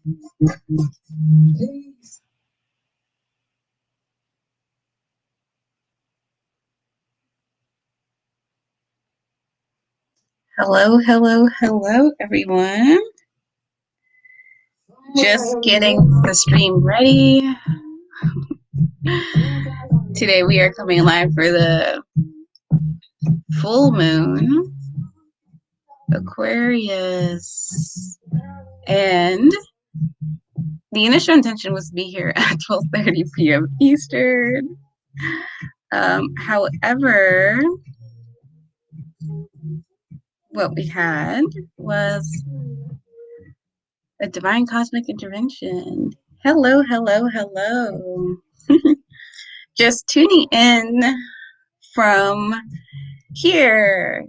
Hello, hello, hello, everyone. Just getting the stream ready. Today we are coming live for the full moon, Aquarius. And the initial intention was to be here at 12:30 p.m. Eastern. However, what we had was a divine cosmic intervention. Hello, hello, hello. Just tuning in from here,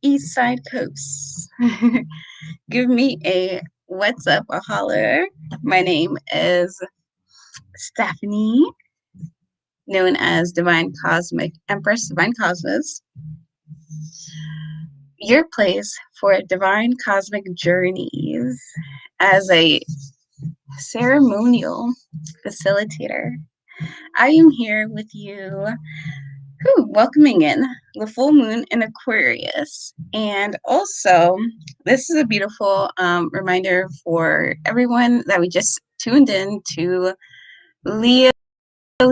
East Side Coast. Give me a what's up, a holler. My name is Stephanie, known as Divine Cosmic Empress, Divine Cosmos. Your place for divine cosmic journeys as a ceremonial facilitator. I am here with you, welcoming in the full moon in Aquarius. And also, this is a beautiful reminder for everyone that we just tuned in to Leo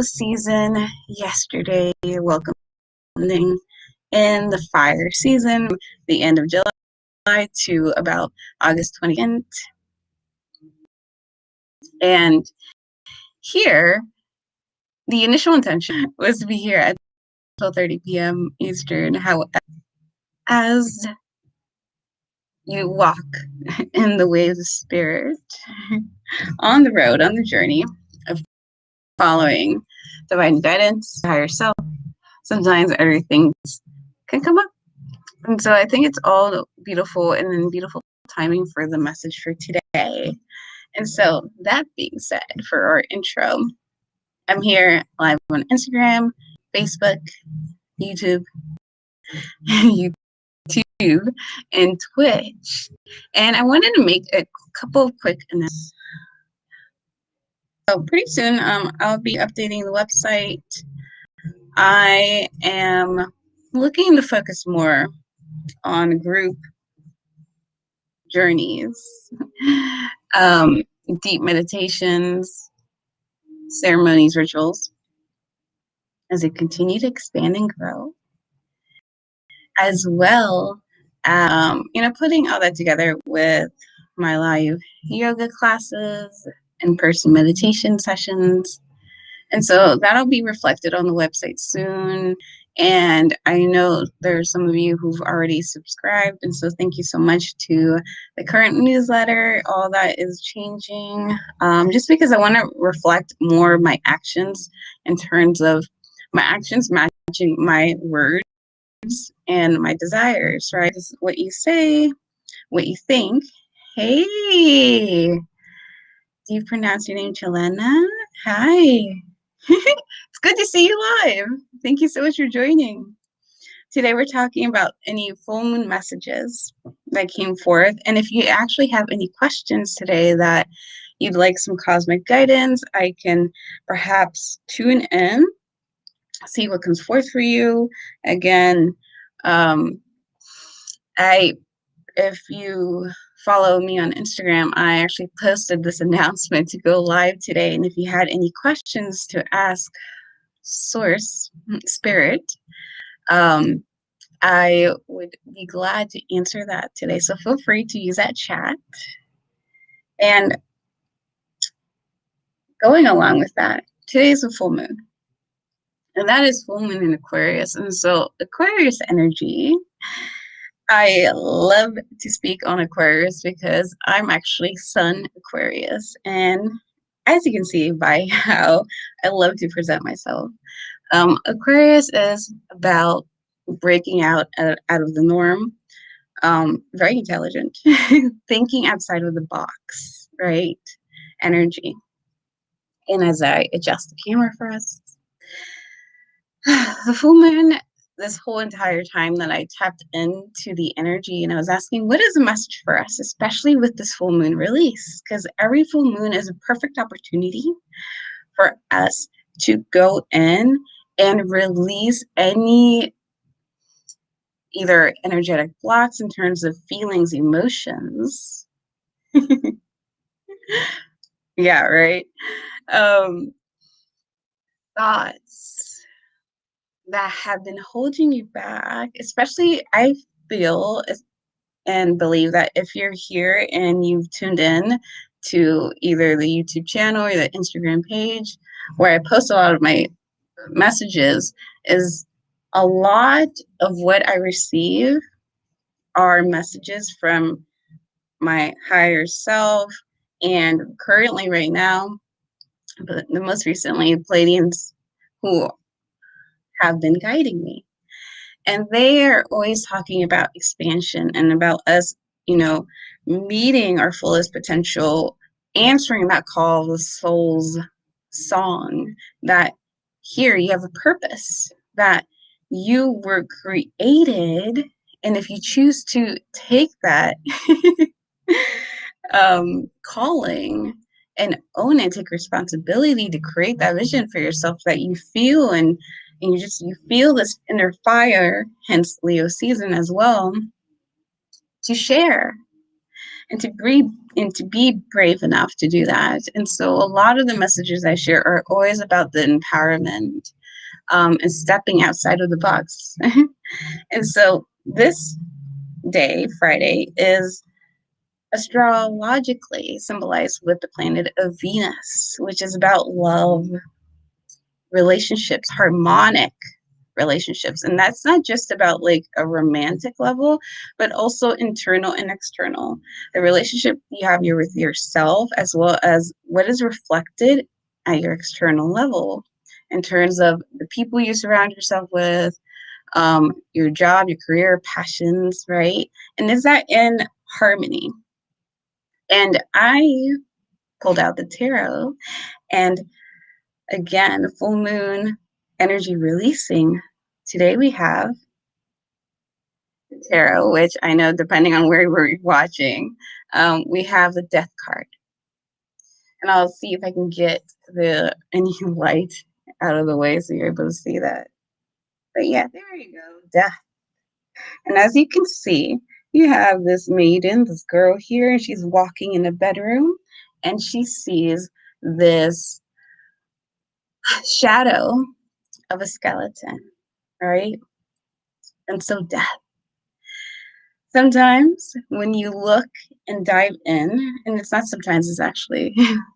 season yesterday, welcoming in the fire season, the end of July to about August 20th. And here, the initial intention was to be here at 12:30 p.m. Eastern. However, as you walk in the ways of spirit, on the road, on the journey of following divine guidance, higher self, sometimes other things can come up. And so I think it's all beautiful and then beautiful timing for the message for today. And so that being said, for our intro, I'm here live on Instagram, Facebook, YouTube, and Twitch. And I wanted to make a couple of quick announcements. So pretty soon, I'll be updating the website. I am looking to focus more on group journeys, deep meditations, ceremonies, rituals, as I continue to expand and grow, as well as, putting all that together with my live yoga classes, in-person meditation sessions. And so that'll be reflected on the website soon. And I know there's some of you who've already subscribed. And so thank you so much to the current newsletter. All that is changing just because I want to reflect more of my actions in terms of my actions matching my words and my desires, right? This is what you say, what you think. Hey, do you pronounce your name 𝘛𝘳𝘢𝘯𝘴𝘧𝘰𝘳𝘍? Hi. It's good to see you live. Thank you so much for joining. Today we're talking about any full moon messages that came forth. And if you actually have any questions today that you'd like some cosmic guidance, I can perhaps tune in, see what comes forth for you. Again, if you follow me on Instagram, I actually posted this announcement to go live today. And if you had any questions to ask Source, Spirit, I would be glad to answer that today. So feel free to use that chat. And going along with that, today is a full moon. And that is full moon in Aquarius. And so Aquarius energy, I love to speak on Aquarius because I'm actually Sun Aquarius. And as you can see by how I love to present myself, Aquarius is about breaking out of the norm, very intelligent, thinking outside of the box, right? Energy. And as I adjust the camera for us, the full moon this whole entire time that I tapped into the energy and I was asking, what is the message for us, especially with this full moon release? Because every full moon is a perfect opportunity for us to go in and release any either energetic blocks in terms of feelings, emotions. Yeah, right. Um, Thoughts that have been holding you back, especially I feel and believe that if you're here and you've tuned in to either the YouTube channel or the Instagram page where I post a lot of my messages, is a lot of what I receive are messages from my higher self. And currently, right now, but the most recently, Pleiadians who have been guiding me. And they are always talking about expansion and about us, meeting our fullest potential, answering that call, the soul's song, that here you have a purpose, that you were created. And if you choose to take that calling and own it, take responsibility to create that vision for yourself that you feel, and you feel this inner fire, hence Leo season as well, to share and to breathe and to be brave enough to do that. And so a lot of the messages I share are always about the empowerment, and stepping outside of the box. And so this day, Friday, is astrologically symbolized with the planet of Venus, which is about love, relationships, harmonic relationships. And that's not just about like a romantic level, but also internal and external. The relationship you have here with yourself, as well as what is reflected at your external level in terms of the people you surround yourself with, your job, your career, passions, right? And is that in harmony? And I pulled out the tarot, and again, full moon energy releasing. Today we have the tarot, which I know depending on where we're watching, we have the death card. And I'll see if I can get any light out of the way so you're able to see that. But yeah, there you go, death. And as you can see, you have this maiden, this girl here, and she's walking in a bedroom, and she sees this shadow of a skeleton, right? And so death. Sometimes when you look and dive in, and it's not sometimes, it's actually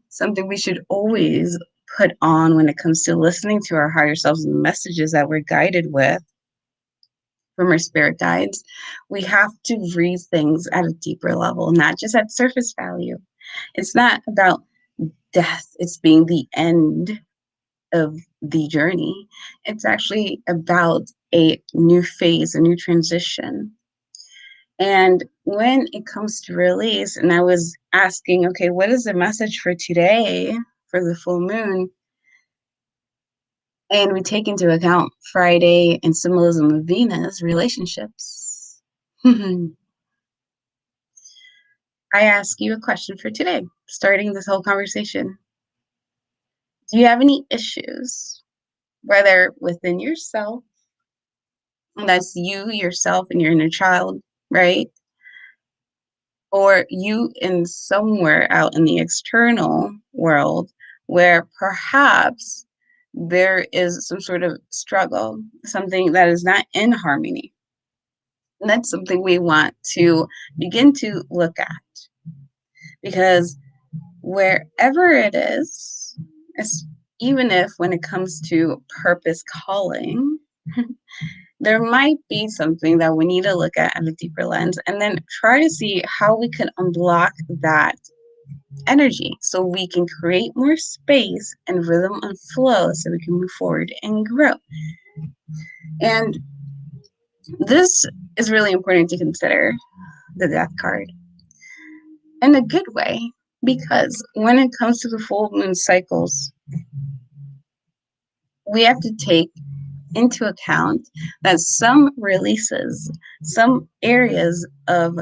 something we should always put on when it comes to listening to our higher selves and the messages that we're guided with from our spirit guides, we have to read things at a deeper level, not just at surface value. It's not about death, it's being the end of the journey. It's actually about a new phase, a new transition. And when it comes to release, and I was asking, okay, what is the message for today for the full moon? And we take into account Friday and symbolism of Venus, relationships. I ask you a question for today, starting this whole conversation. Do you have any issues, whether within yourself, and that's you, yourself, and your inner child, right? Or you in somewhere out in the external world where perhaps there is some sort of struggle, something that is not in harmony. And that's something we want to begin to look at, because wherever it is, even if when it comes to purpose calling, there might be something that we need to look at a deeper lens, and then try to see how we can unblock that energy so we can create more space and rhythm and flow so we can move forward and grow. And this is really important to consider, the death card, in a good way, because when it comes to the full moon cycles, we have to take into account that some releases, some areas of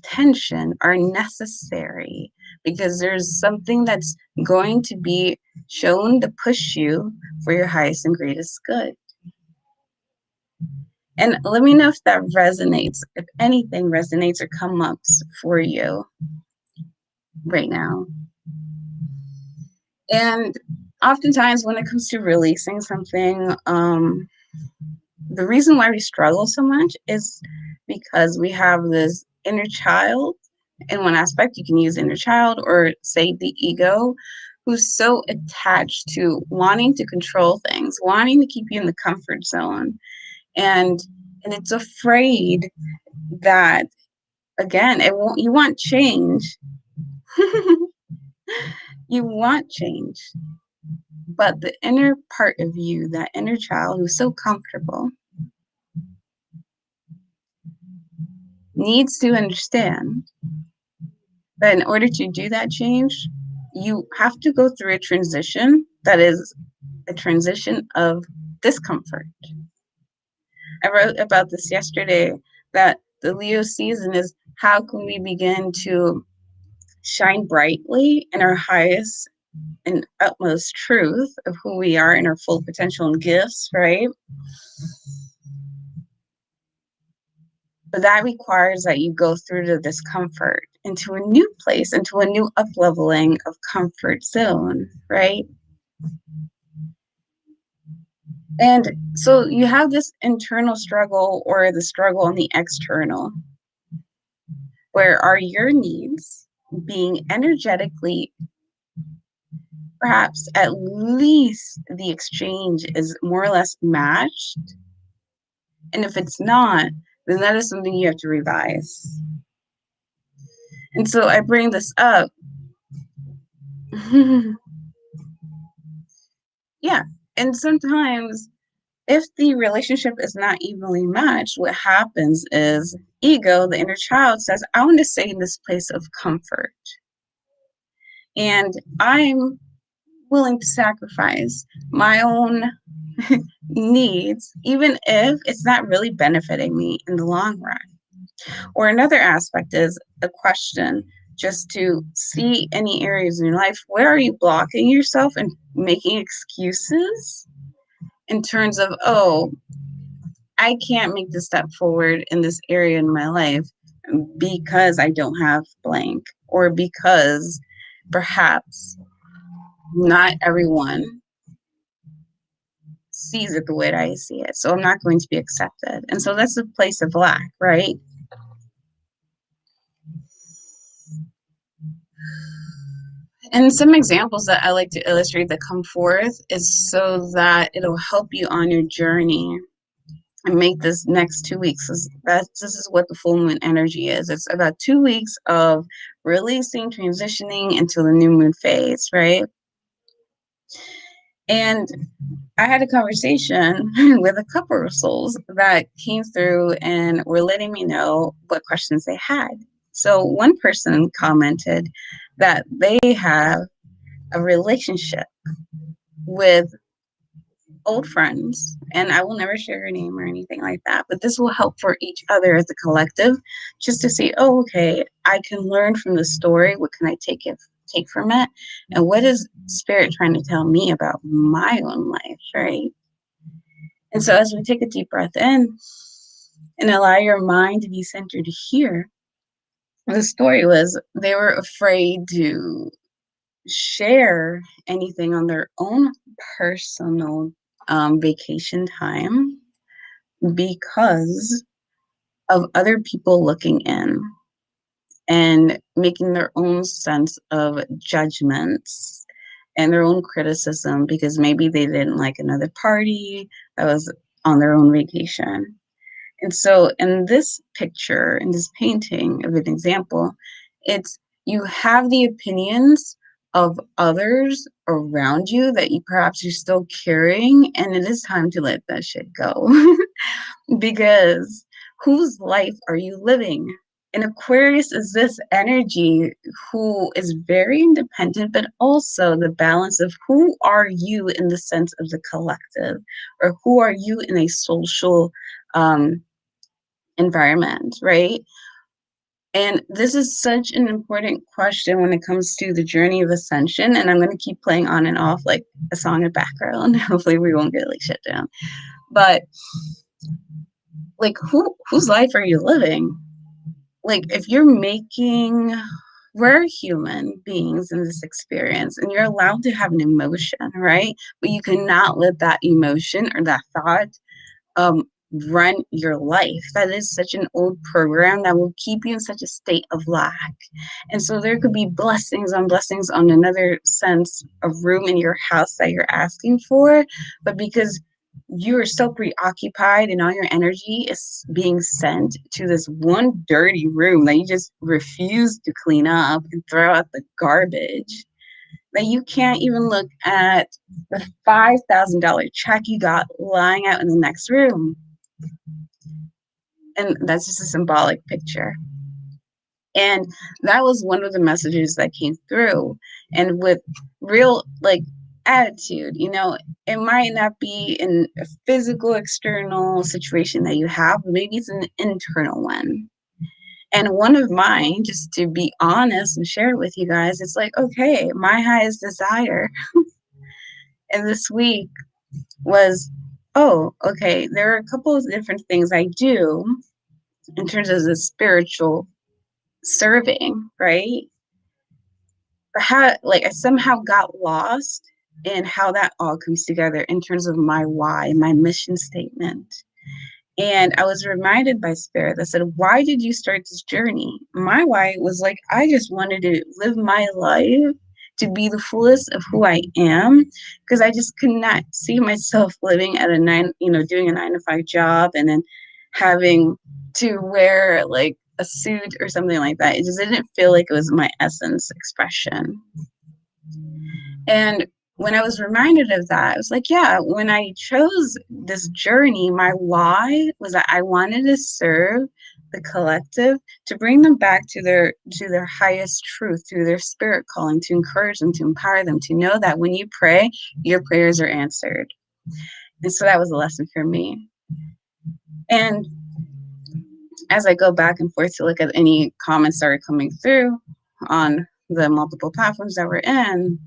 tension are necessary because there's something that's going to be shown to push you for your highest and greatest good. And let me know if that resonates, if anything resonates or come up for you right now. And oftentimes when it comes to releasing something, the reason why we struggle so much is because we have this inner child. In one aspect, you can use inner child or say the ego, who's so attached to wanting to control things, wanting to keep you in the comfort zone. And it's afraid that, again, you want change. You want change. But the inner part of you, that inner child who's so comfortable, needs to understand that in order to do that change, you have to go through a transition that is a transition of discomfort. I wrote about this yesterday, that the Leo season is how can we begin to shine brightly in our highest and utmost truth of who we are and our full potential and gifts, right? But that requires that you go through the discomfort into a new place, into a new up-leveling of comfort zone, right? And so you have this internal struggle or the struggle on the external. Where are your needs being energetically, perhaps at least the exchange is more or less matched? And if it's not, then that is something you have to revise. And so I bring this up. Yeah. And sometimes if the relationship is not evenly matched, what happens is ego, the inner child, says, I want to stay in this place of comfort. And I'm willing to sacrifice my own needs, even if it's not really benefiting me in the long run. Or another aspect is a question just to see any areas in your life where are you blocking yourself and making excuses in terms of, oh, I can't make the step forward in this area in my life because I don't have blank, or because perhaps not everyone sees it the way that I see it, so I'm not going to be accepted. And so that's a place of lack, right? And some examples that I like to illustrate that come forth is so that it'll help you on your journey and make this next 2 weeks. This is what the full moon energy is. It's about 2 weeks of releasing, transitioning into the new moon phase, right? And I had a conversation with a couple of souls that came through and were letting me know what questions they had. So one person commented that they have a relationship with old friends, and I will never share her name or anything like that, but this will help for each other as a collective, just to see, oh, okay, I can learn from the story. What can I take from it? And what is spirit trying to tell me about my own life, right? And so as we take a deep breath in and allow your mind to be centered here, the story was they were afraid to share anything on their own personal vacation time because of other people looking in and making their own sense of judgments and their own criticism because maybe they didn't like another party that was on their own vacation. And so in this picture, in this painting of an example, it's you have the opinions of others around you that you perhaps you're still carrying, and it is time to let that shit go. Because whose life are you living? And Aquarius is this energy who is very independent, but also the balance of who are you in the sense of the collective, or who are you in a social environment, right? And this is such an important question when it comes to the journey of ascension. And I'm going to keep playing on and off like a song in the background. Hopefully we won't get like shut down. But like, whose life are you living? Like, if you're making, we're human beings in this experience, and you're allowed to have an emotion, right? But you cannot let that emotion or that thought run your life. That is such an old program that will keep you in such a state of lack. And so there could be blessings on another sense of room in your house that you're asking for, but because you are so preoccupied and all your energy is being sent to this one dirty room that you just refuse to clean up and throw out the garbage, that you can't even look at the $5,000 check you got lying out in the next room. And that's just a symbolic picture. And that was one of the messages that came through. And with real like attitude, you know, it might not be in a physical external situation that you have, but maybe it's an internal one. And one of mine, just to be honest and share with you guys, it's like, okay, my highest desire and this week was, oh, okay, there are a couple of different things I do in terms of the spiritual serving, right? But how, like, I somehow got lost in how that all comes together in terms of my why, my mission statement. And I was reminded by Spirit that said, why did you start this journey? My why was like, I just wanted to live my life to be the fullest of who I am, because I just could not see myself living at a doing a 9 to 5 job and then having to wear like a suit or something like that. It just didn't feel like it was my essence expression. And when I was reminded of that, I was like, yeah, when I chose this journey, my why was that I wanted to serve the collective, to bring them back to their highest truth, to their spirit calling, to encourage them, to empower them, to know that when you pray, your prayers are answered. And so that was a lesson for me. And as I go back and forth to look at any comments that are coming through on the multiple platforms that we're in,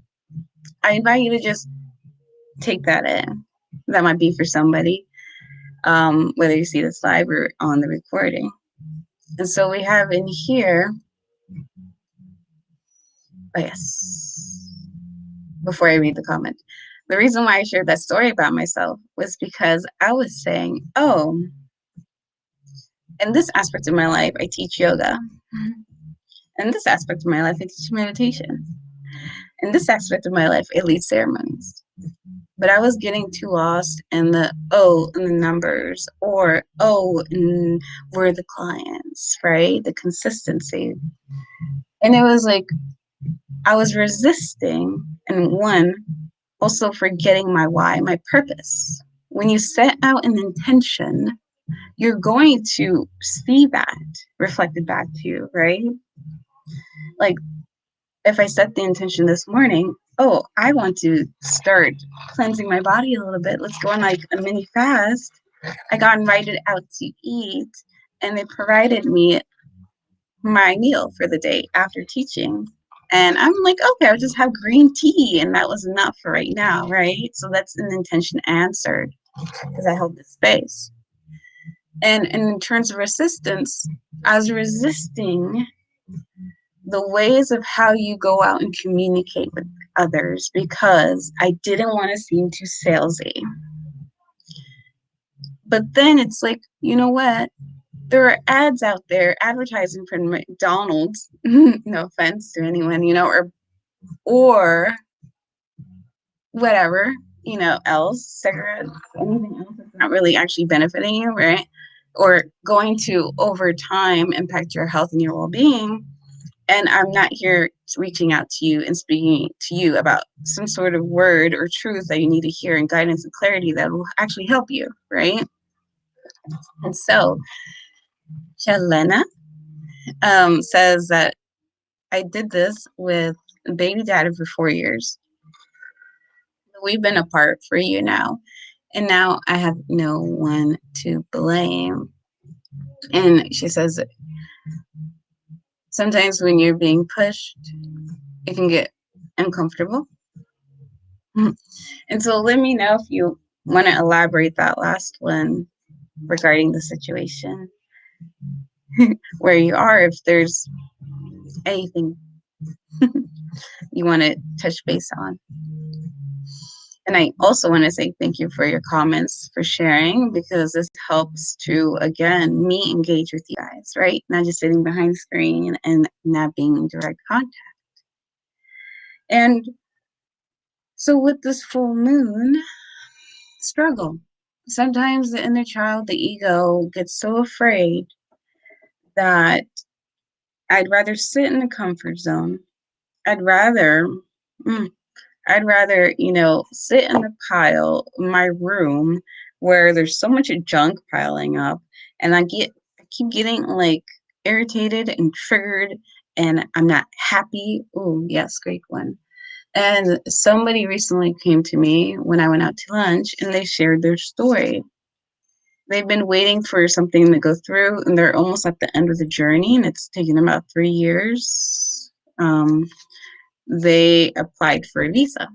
I invite you to just take that in. That might be for somebody, whether you see this live or on the recording. And so we have in here, oh yes, before I read the comment, the reason why I shared that story about myself was because I was saying, oh, in this aspect of my life, I teach yoga. In this aspect of my life, I teach meditation. In this aspect of my life, I lead ceremonies. But I was getting too lost in the in the numbers, or and we're the clients, right? The consistency. And it was like I was resisting, and one, also forgetting my why, my purpose. When you set out an intention, you're going to see that reflected back to you, right? Like if I set the intention this morning, oh, I want to start cleansing my body a little bit. Let's go on like a mini fast. I got invited out to eat, and they provided me my meal for the day after teaching. And I'm like, okay, I'll just have green tea, and that was enough for right now, right? So that's an intention answered because I held this space. And in terms of resistance, I was resisting the ways of how you go out and communicate with others because I didn't want to seem too salesy. But then it's like, you know what? There are ads out there advertising for McDonald's, no offense to anyone, or whatever, else, cigarettes, anything else that's not really actually benefiting you, right? Or going to over time impact your health and your well-being. And I'm not here reaching out to you and speaking to you about some sort of word or truth that you need to hear and guidance and clarity that will actually help you, right? And so, 𝘛𝘳𝘢𝘯𝘶, says that I did this with baby daddy for 4 years. We've been apart for a year now, and now I have no one to blame. And she says, sometimes when you're being pushed, it can get uncomfortable. And so let me know if you want to elaborate that last one regarding the situation where you are, if there's anything you want to touch base on. And I also want to say thank you for your comments, for sharing, because this helps to, again, me engage with you guys, right? Not just sitting behind the screen and not being in direct contact. And so with this full moon, struggle. Sometimes the inner child, the ego, gets so afraid that I'd rather sit in the comfort zone. I'd rather, sit in the pile, my room, where there's so much junk piling up, and I keep getting like irritated and triggered, and I'm not happy. Oh, yes, great one. And somebody recently came to me when I went out to lunch, and they shared their story. They've been waiting for something to go through, and they're almost at the end of the journey, and it's taken them about 3 years. They applied for a visa,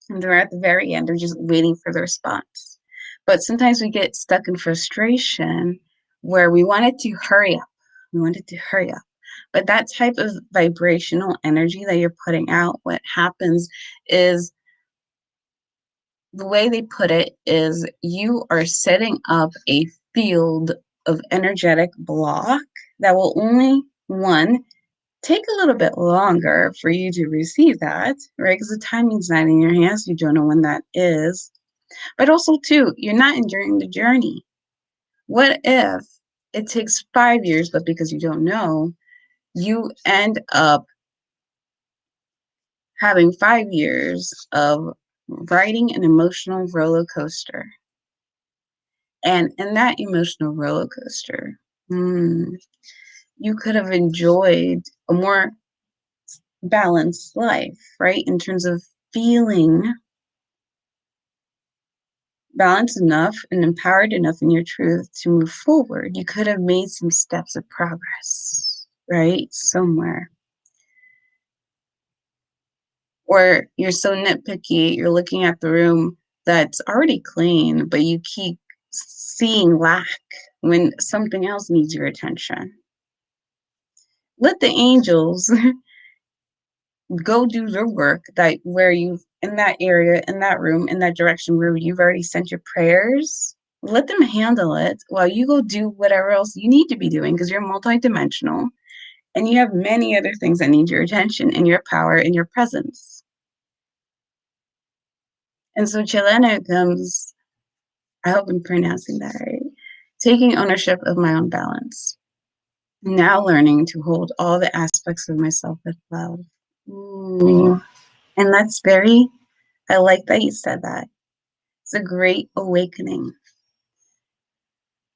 and they're at the very end. They're just waiting for the response. But sometimes we get stuck in frustration where we wanted to hurry up. We wanted to hurry up. But that type of vibrational energy that you're putting out, what happens is, the way they put it is, you are setting up a field of energetic block that will only, one, take a little bit longer for you to receive that, right? Because the timing's not in your hands. You don't know when that is. But also, two, you're not enduring the journey. What if it takes 5 years, but because you don't know, you end up having 5 years of riding an emotional roller coaster? And in that emotional roller coaster, you could have enjoyed a more balanced life, right? In terms of feeling balanced enough and empowered enough in your truth to move forward. You could have made some steps of progress, right? Somewhere. Or you're so nitpicky, you're looking at the room that's already clean, but you keep seeing lack when something else needs your attention. Let the angels go do their work, that where you've, in that area, in that room, in that direction where you've already sent your prayers. Let them handle it while you go do whatever else you need to be doing, because you're multidimensional and you have many other things that need your attention and your power and your presence. And so 𝘛𝘳𝘢𝘯𝘴𝘧𝘰𝘳𝘍 comes, I hope I'm pronouncing that right, taking ownership of my own balance. Now learning to hold all the aspects of myself with love. Ooh. And that's very, I like that you said that. It's a great awakening.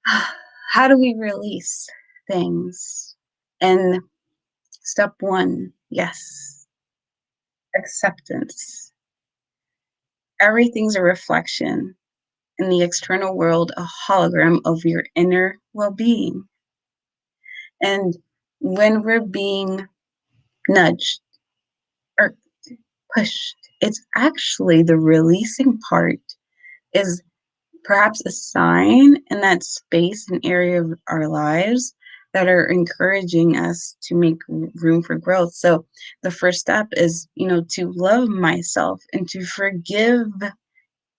How do we release things? And step one, yes, acceptance. Everything's a reflection in the external world, a hologram of your inner well-being. And when we're being nudged or pushed, it's actually the releasing part is perhaps a sign in that space and area of our lives that are encouraging us to make room for growth. So the first step is, to love myself and to forgive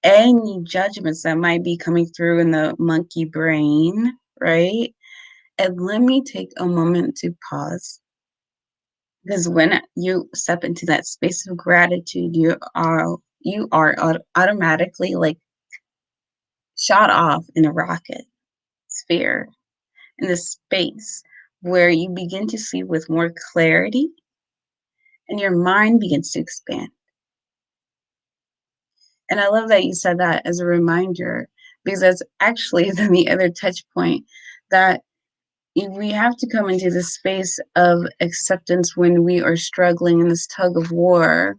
any judgments that might be coming through in the monkey brain, right? And let me take a moment to pause. Because when you step into that space of gratitude, you are automatically like shot off in a rocket sphere in this space where you begin to see with more clarity and your mind begins to expand. And I love that you said that as a reminder, because that's actually the other touch point that, we have to come into the space of acceptance when we are struggling in this tug of war,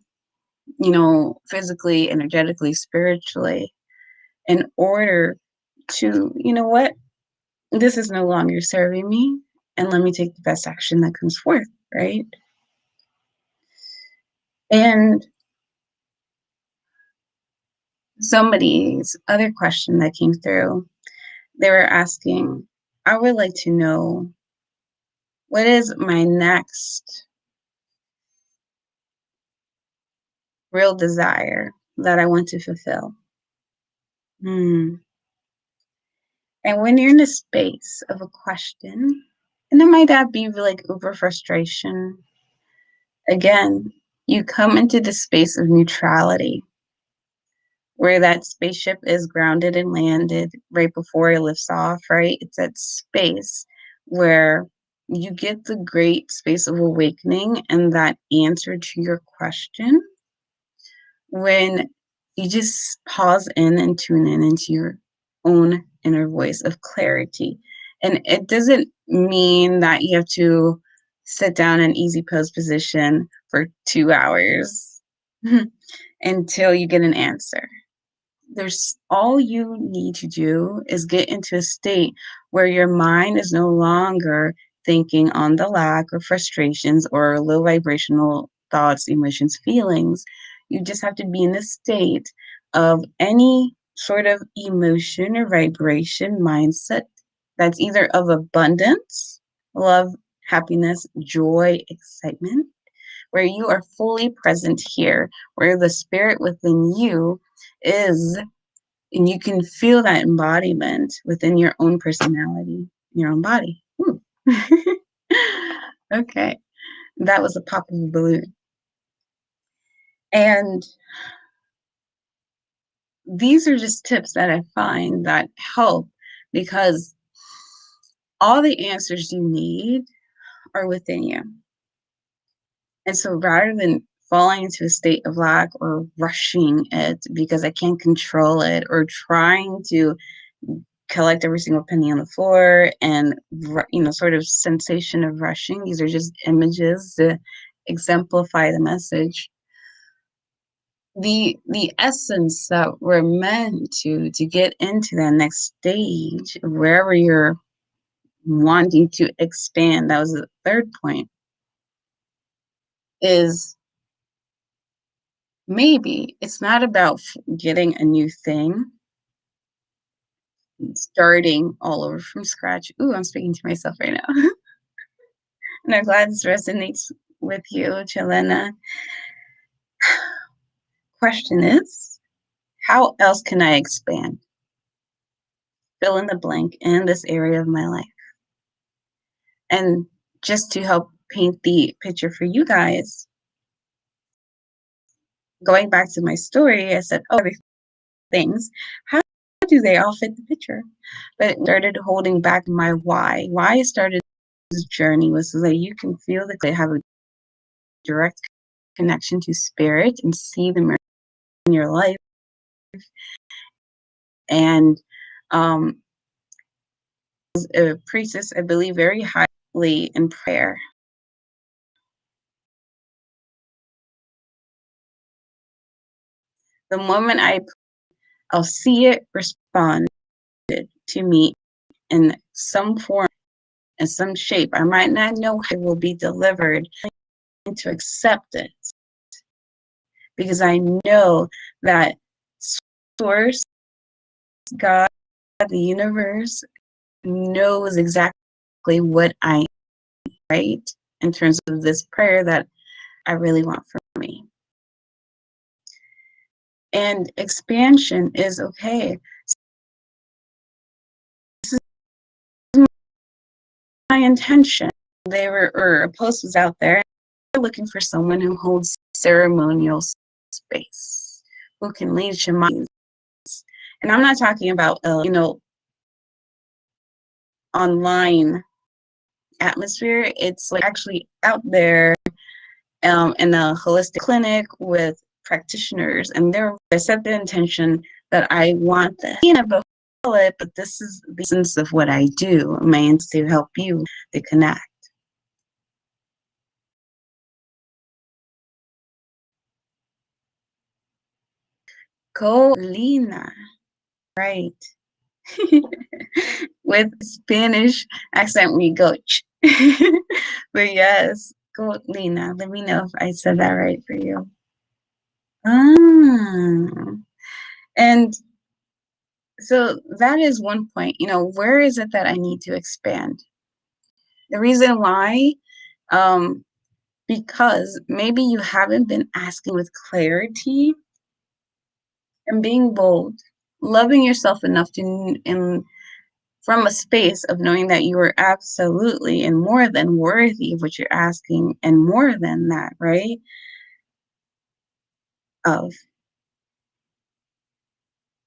you know, physically, energetically, spiritually, in order to, you know what, this is no longer serving me, and let me take the best action that comes forth, right? And somebody's other question that came through, they were asking, I would like to know, what is my next real desire that I want to fulfill? And when you're in a space of a question, and it might not be like over frustration, again, you come into the space of neutrality, where that spaceship is grounded and landed right before it lifts off, right? It's that space where you get the great space of awakening and that answer to your question when you just pause in and tune in into your own inner voice of clarity. And it doesn't mean that you have to sit down in easy pose position for 2 hours until you get an answer. There's all you need to do is get into a state where your mind is no longer thinking on the lack or frustrations or low vibrational thoughts, emotions, feelings. You just have to be in a state of any sort of emotion or vibration mindset that's either of abundance, love, happiness, joy, excitement, where you are fully present here, where the spirit within you is, and you can feel that embodiment within your own personality, your own body. Okay, that was a pop of a balloon. And these are just tips that I find that help, because all the answers you need are within you. And so rather than falling into a state of lack or rushing it because I can't control it, or trying to collect every single penny on the floor and, you know, sort of sensation of rushing, these are just images to exemplify the message. The essence that we're meant to get into that next stage, wherever you're wanting to expand, that was the third point, is maybe it's not about getting a new thing, starting all over from scratch. Ooh, I'm speaking to myself right now. And I'm glad this resonates with you, 𝘛𝘳𝘢𝘯𝘴𝘧𝘰𝘳𝘍. Question is, how else can I expand? Fill in the blank in this area of my life. And just to help paint the picture for you guys, going back to my story, I said, oh, things, how do they all fit the picture? But it started holding back my why. Why I started this journey was so that you can feel that they have a direct connection to spirit and see them in your life. And as a priestess, I believe very highly in prayer. The moment I'll see it respond to me in some form, in some shape. I might not know how it will be delivered, to accept it, because I know that source, God, the universe, knows exactly what I need, right? In terms of this prayer that I really want for me. And expansion is okay. This is my intention. Or a post was out there, looking for someone who holds ceremonial space, who can lead shamans. And I'm not talking about, you know, online atmosphere. It's like actually out there in a holistic clinic with practitioners. And I set the intention that I want the it, but this is the essence of what I do. My aim is to help you to connect. Colina, right. With Spanish accent, we go ch. But yes, Colina. Let me know if I said that right for you. Ah. And so that is one point. Where is it that I need to expand? The reason why, because maybe you haven't been asking with clarity and being bold, loving yourself enough to, and from a space of knowing that you are absolutely and more than worthy of what you're asking, and more than that, right? Of,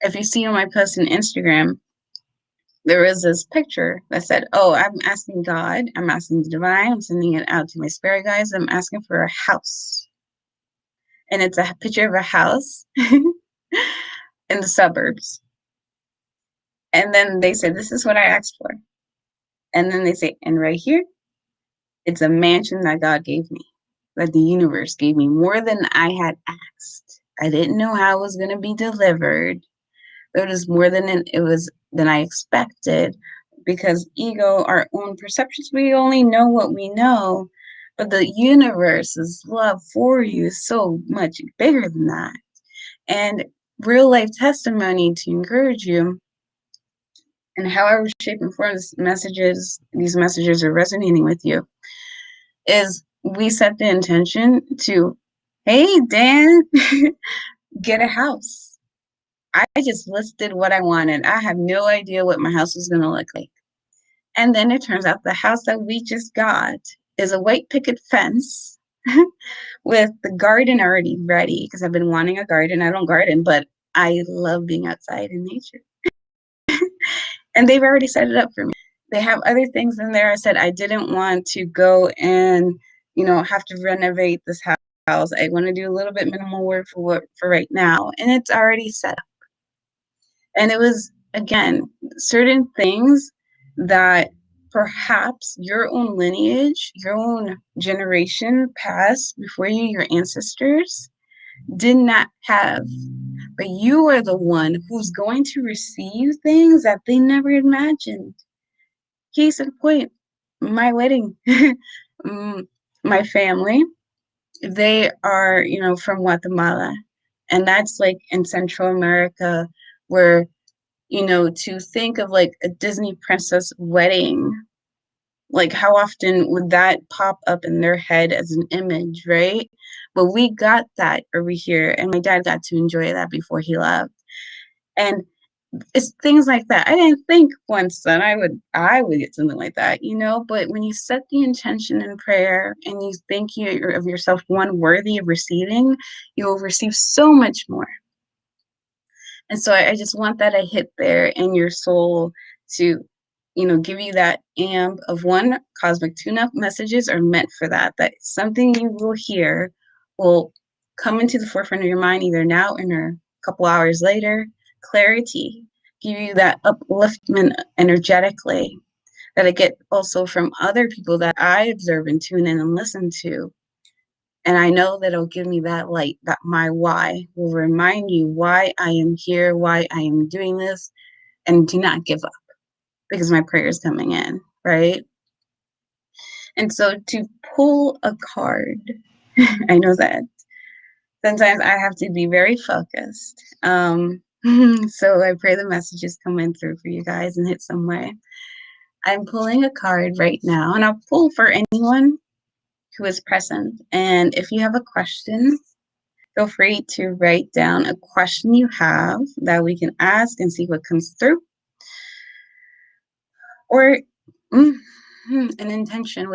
if you see on my post on Instagram, there was this picture that said, oh, I'm asking God, I'm asking the divine, I'm sending it out to my spirit guides, I'm asking for a house. And it's a picture of a house in the suburbs. And then they said, this is what I asked for. And then they say, and right here, it's a mansion that God gave me, that the universe gave me, more than I had asked. I didn't know how it was going to be delivered. It was more than I expected, because ego, our own perceptions, we only know what we know, but the universe's love for you is so much bigger than that. And real life testimony to encourage you, and however shape and form these messages are resonating with you, is we set the intention to, hey, Dan, get a house. I just listed what I wanted. I have no idea what my house was going to look like. And then it turns out the house that we just got is a white picket fence with the garden already ready, because I've been wanting a garden. I don't garden, but I love being outside in nature. And they've already set it up for me. They have other things in there. I said I didn't want to go and, have to renovate this house. I want to do a little bit minimal work for right now. And it's already set up. And it was, again, certain things that perhaps your own lineage, your own generation past before you, your ancestors, did not have. But you are the one who's going to receive things that they never imagined. Case in point, my wedding. My family, they are, from Guatemala. And that's like in Central America, where, to think of like a Disney princess wedding, like how often would that pop up in their head as an image, right? But we got that over here, and my dad got to enjoy that before he left. And it's things like that. I didn't think once that I would get something like that, but when you set the intention in prayer and you think of yourself one worthy of receiving, you will receive so much more. And so I just want that to hit there in your soul to, give you that amp of one. Cosmic tune-up messages are meant for that something you will hear will come into the forefront of your mind either now or a couple hours later. Clarity, give you that upliftment energetically that I get also from other people that I observe and tune in and listen to. And I know that it'll give me that light, that my why will remind you why I am here, why I am doing this, and do not give up, because my prayer is coming in, right? And so to pull a card, I know that sometimes I have to be very focused. So I pray the messages come in through for you guys and hit some way. I'm pulling a card right now, and I'll pull for anyone who is present. And if you have a question, feel free to write down a question you have that we can ask and see what comes through. Or an intention.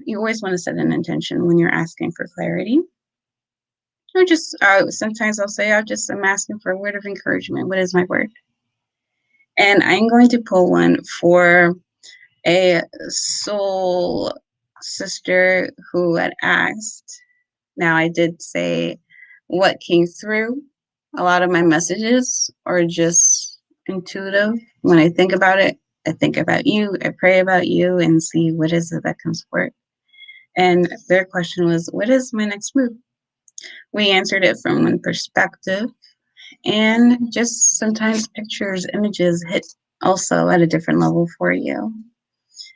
You always want to set an intention when you're asking for clarity. Or just, sometimes I'll say, I'm asking for a word of encouragement. What is my word? And I'm going to pull one for a soul sister who had asked. Now, I did say what came through. A lot of my messages are just intuitive. When I think about it, I think about you, I pray about you, and see what is it that comes forth. And their question was, what is my next move? We answered it from one perspective, and just sometimes pictures, images hit also at a different level for you.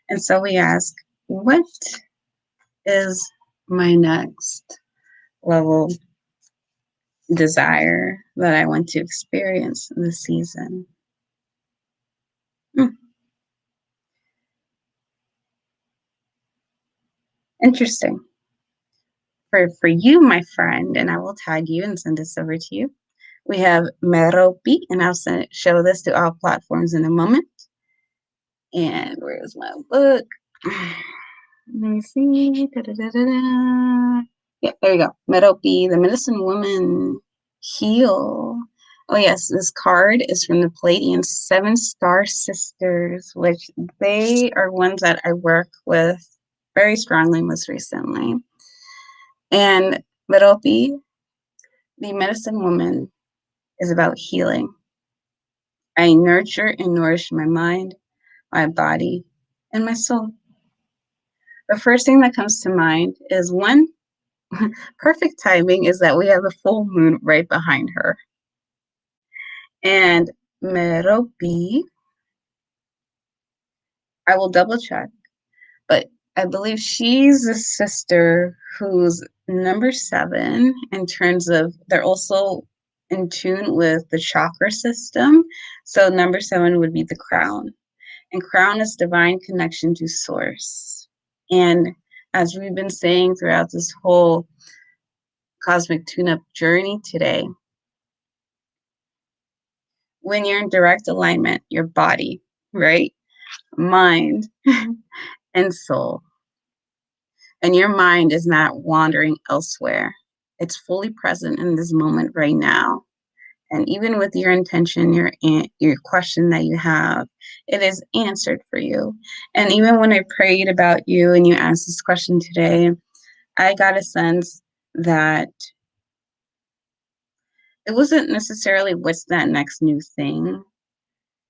And so we ask, what is my next level desire that I want to experience this season? Interesting. For you, my friend, and I will tag you and send this over to you. We have Meropi, and I'll show this to all platforms in a moment. And where's my book? Let me see. Da-da-da-da-da. Yeah, there you go. Meropi, the medicine woman, heal. Oh yes, this card is from the Palladian 7-Star Sisters, which they are ones that I work with very strongly most recently. And Meropi, the medicine woman, is about healing. I nurture and nourish my mind, my body, and my soul. The first thing that comes to mind is one, perfect timing is that we have a full moon right behind her. And Meropi, I will double check, but I believe she's a sister who's number 7 in terms of, they're also in tune with the chakra system. So number 7 would be the crown. And crown is divine connection to source. And as we've been saying throughout this whole cosmic tune-up journey today, when you're in direct alignment, your body, right? Mind and soul. And your mind is not wandering elsewhere. It's fully present in this moment right now. And even with your intention, your question that you have, it is answered for you. And even when I prayed about you and you asked this question today, I got a sense that it wasn't necessarily what's that next new thing.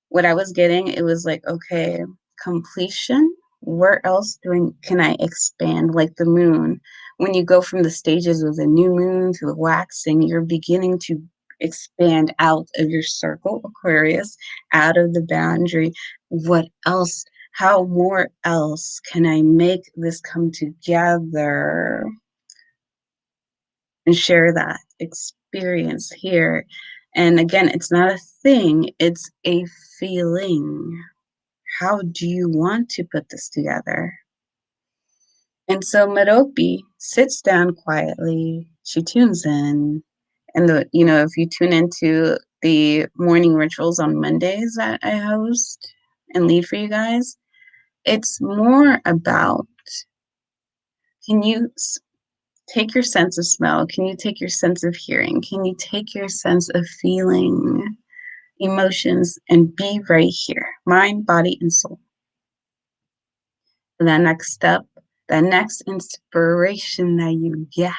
What I was getting, it was like, okay, completion. Where else can I expand? Like the moon. When you go from the stages of the new moon to the waxing, you're beginning to expand out of your circle, Aquarius, out of the boundary. What else? How more else can I make this come together and share that experience here? And again, it's not a thing, it's a feeling. How do you want to put this together? And so Meropi sits down quietly, she tunes in, and if you tune into the morning rituals on Mondays that I host and lead for you guys, it's more about, can you take your sense of smell? Can you take your sense of hearing? Can you take your sense of feeling, emotions, and be right here, mind, body, and soul? And that next step, that next inspiration that you get,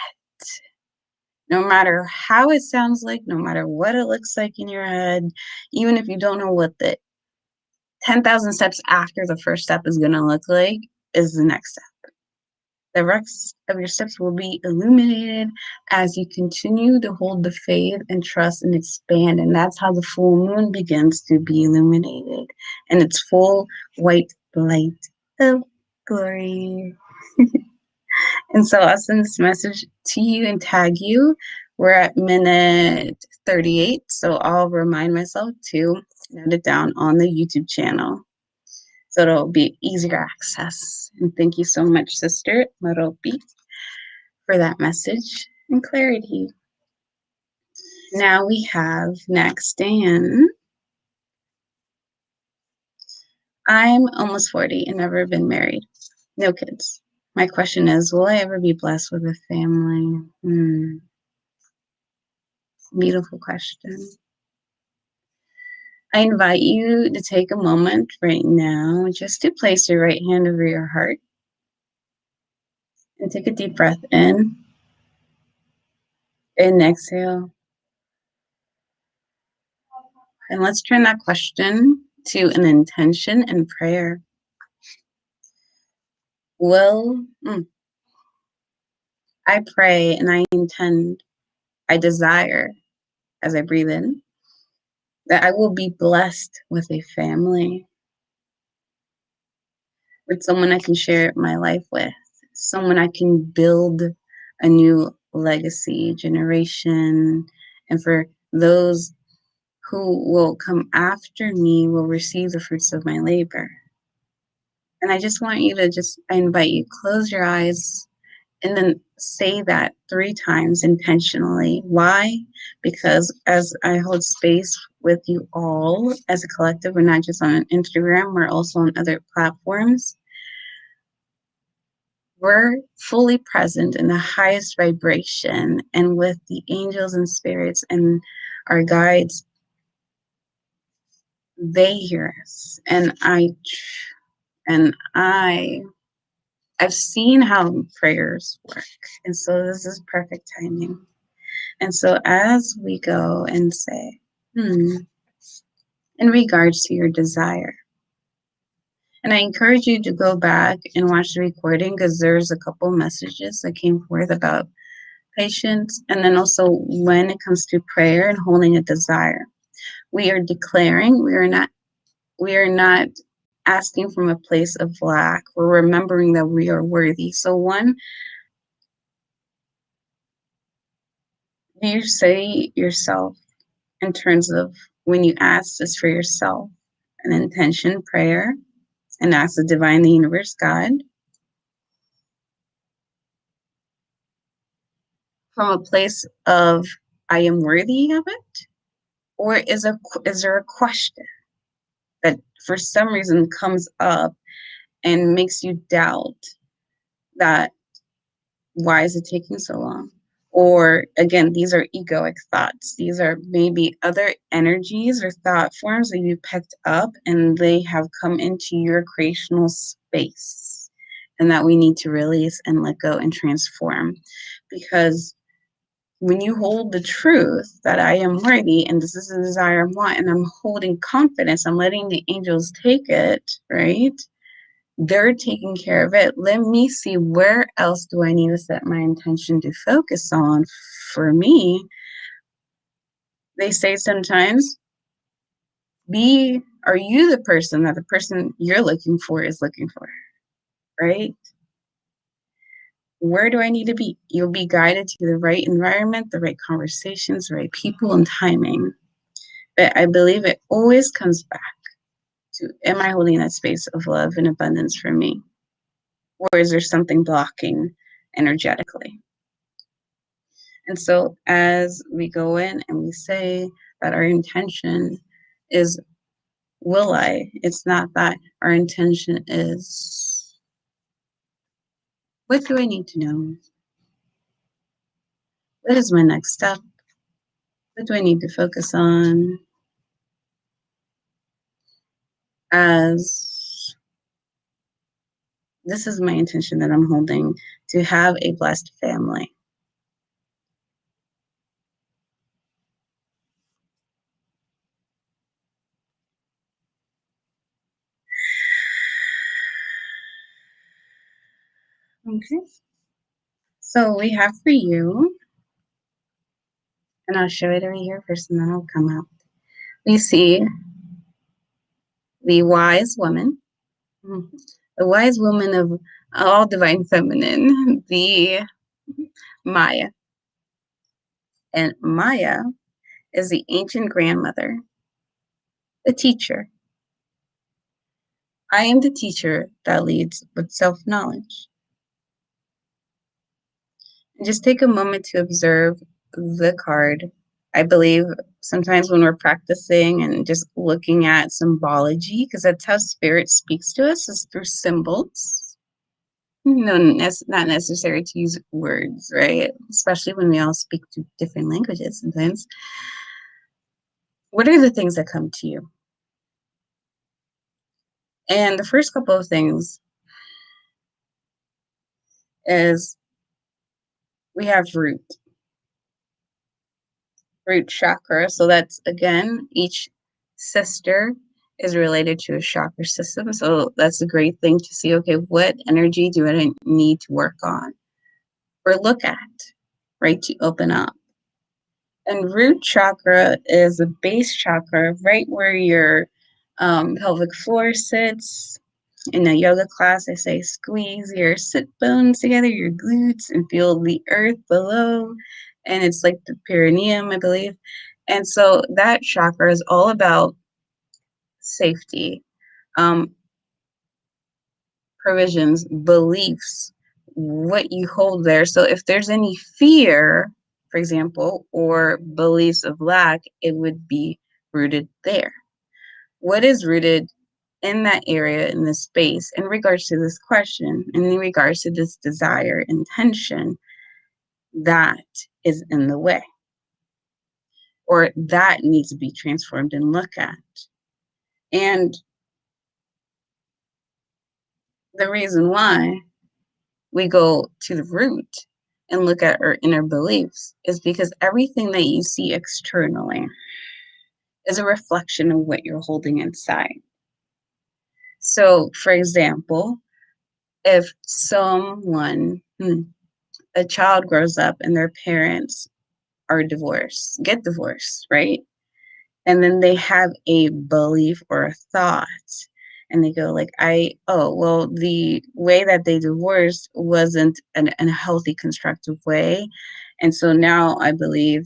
no matter how it sounds like, no matter what it looks like in your head, even if you don't know what the 10,000 steps after the first step is going to look like, is the next step. The rest of your steps will be illuminated as you continue to hold the faith and trust and expand. And that's how the full moon begins to be illuminated. And it's full white light of glory. And so I'll send this message to you and tag you. We're at minute 38, so I'll remind myself to note it down on the YouTube channel, so it'll be easier access. And thank you so much, Sister Meropi, for that message and clarity. Now we have next Dan. I'm almost 40 and never been married. No kids. My question is, will I ever be blessed with a family? Beautiful question. I invite you to take a moment right now just to place your right hand over your heart and take a deep breath in and exhale. And let's turn that question to an intention and prayer. I pray and I intend, I desire, as I breathe in, that I will be blessed with a family, with someone I can share my life with, someone I can build a new legacy, generation, and for those who will come after me will receive the fruits of my labor. And I just want you to I invite you, close your eyes and then say that 3 times intentionally. Why? Because as I hold space with you all as a collective, we're not just on Instagram, we're also on other platforms. We're fully present in the highest vibration, and with the angels and spirits and our guides, they hear us. And I've seen how prayers work. And so this is perfect timing. And so as we go and say, in regards to your desire, and I encourage you to go back and watch the recording because there's a couple messages that came forth about patience, and then also when it comes to prayer and holding a desire. We are declaring, we are not asking from a place of lack. We're remembering that we are worthy. So one, do you say yourself in terms of when you ask this for yourself, an intention prayer, and ask the divine, the universe, God, from a place of I am worthy of it? Or is there a question that for some reason comes up and makes you doubt that why is it taking so long? Or again, these are egoic thoughts. These are maybe other energies or thought forms that you picked up and they have come into your creational space and that we need to release and let go and transform. Because when you hold the truth that I am worthy and this is the desire I want, and I'm holding confidence, I'm letting the angels take it, right? They're taking care of it. Let me see, where else do I need to set my intention to focus on? For me, they say sometimes, are you the person that the person you're looking for is looking for, right? Where do I need to be? You'll be guided to the right environment, the right conversations, the right people, and timing. But I believe it always comes back to, am I holding that space of love and abundance for me? Or is there something blocking energetically? And so as we go in and we say that our intention is, it's not that our intention is, what do I need to know? What is my next step? What do I need to focus on? As this is my intention that I'm holding, to have a blessed family. Okay. So we have for you, and I'll show it over here first and then I'll come out. We see the wise woman, the wise woman of all divine feminine, the Maya. And Maya is the ancient grandmother, the teacher. I am the teacher that leads with self-knowledge. And just take a moment to observe the card. I believe sometimes when we're practicing and just looking at symbology, because that's how spirit speaks to us, is through symbols. No, not necessary to use words, right? Especially when we all speak to different languages sometimes. What are the things that come to you? And the first couple of things is we have root chakra. So that's, again, each sister is related to a chakra system. So that's a great thing to see, okay, what energy do I need to work on or look at, right, to open up. And root chakra is a base chakra, right where your pelvic floor sits. In a yoga class, I say squeeze your sit bones together, your glutes, and feel the earth below. And it's like the perineum, I believe. And so that chakra is all about safety, um, provisions, beliefs, what you hold there. So if there's any fear, for example, or beliefs of lack, it would be rooted there. What is rooted in that area, in this space, in regards to this question, in regards to this desire, intention, that is in the way, or that needs to be transformed and looked at. And the reason why we go to the root and look at our inner beliefs is because everything that you see externally is a reflection of what you're holding inside. So, for example, if someone, a child grows up and their parents are divorced, get divorced, right? And then they have a belief or a thought, and they go like, well, the way that they divorced wasn't a healthy, constructive way. And so now I believe